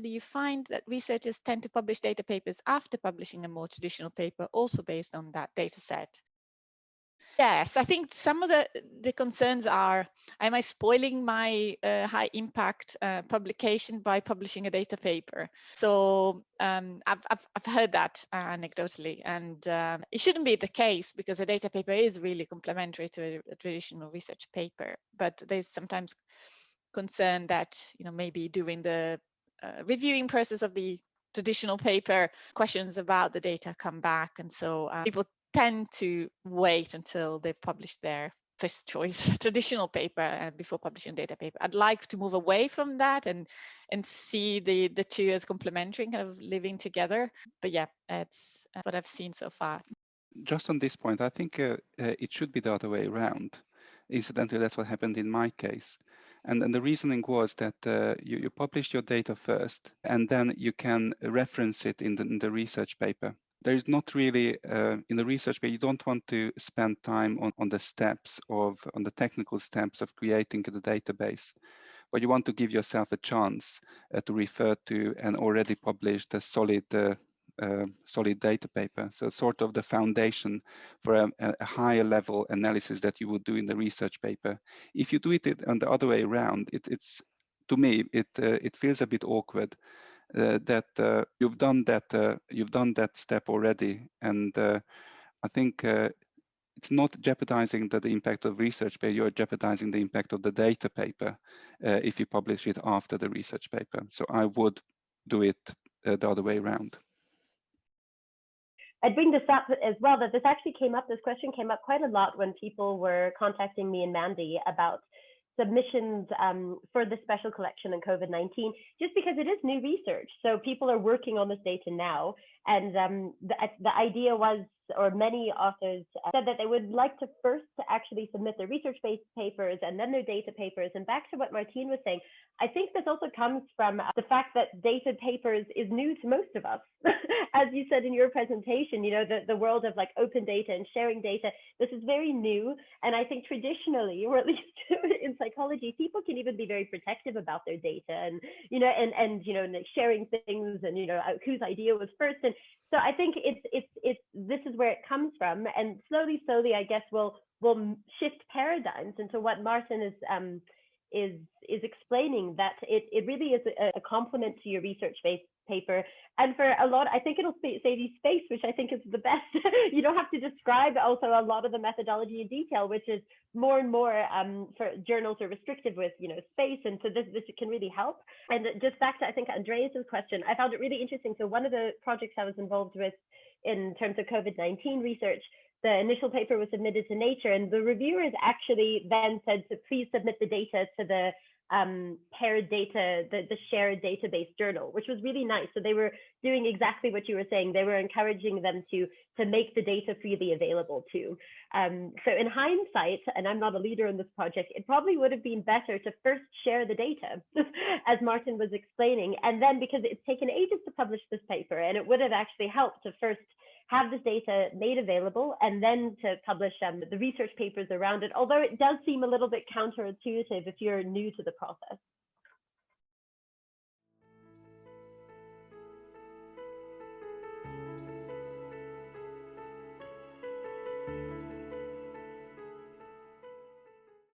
you find that researchers tend to publish data papers after publishing a more traditional paper, also based on that data set. Yes, I think some of the concerns are, am I spoiling my high impact publication by publishing a data paper? So I've heard that anecdotally, and it shouldn't be the case, because a data paper is really complementary to a traditional research paper. But there's sometimes concern that, maybe during the reviewing process of the traditional paper, questions about the data come back, and so people tend to wait until they've published their first choice traditional paper before publishing a data paper. I'd like to move away from that and see the two as complementary, kind of living together. But yeah, it's what I've seen so far. Just on this point, I think it should be the other way around. Incidentally, that's what happened in my case. And the reasoning was that you publish your data first, and then you can reference it in the research paper. There is not really, in the research paper, you don't want to spend time on the steps on the technical steps of creating the database, but you want to give yourself a chance to refer to an already published solid data paper. So sort of the foundation for a higher level analysis that you would do in the research paper. If you do it on the other way around, it's to me, it feels a bit awkward that you've done that step already. And I think it's not jeopardizing the impact of research paper, you're jeopardizing the impact of the data paper if you publish it after the research paper. So I would do it the other way around. I'd bring this up as well, that this question came up quite a lot when people were contacting me and Mandy about submissions for the special collection on COVID-19, just because it is new research. So people are working on this data now. And the idea was, or many authors said that they would like to first actually submit their research-based papers and then their data papers. And back to what Martine was saying, I think this also comes from the fact that data papers is new to most of us. As you said in your presentation, the world of like open data and sharing data, this is very new. And I think traditionally, or at least in psychology, people can even be very protective about their data and sharing things and, whose idea was first. And so I think this is where it comes from. And slowly, I guess we'll shift paradigms into what Martin is explaining, that it really is a complement to your research-based paper. And for a lot, I think it'll save you space, which I think is the best. You don't have to describe also a lot of the methodology in detail, which is more and more for journals are restrictive with space, and so this can really help. And just back to, I think, Andreas's question, I found it really interesting. So one of the projects I was involved with in terms of COVID-19 research, the initial paper was submitted to Nature, and the reviewers actually then said to please submit the data to the paired data, the shared database journal, which was really nice. So they were doing exactly what you were saying. They were encouraging them to make the data freely available too. So in hindsight, and I'm not a leader in this project, it probably would have been better to first share the data, as Martin was explaining. And then, because it's taken ages to publish this paper, and it would have actually helped to first have this data made available and then to publish the research papers around it, although it does seem a little bit counterintuitive if you're new to the process.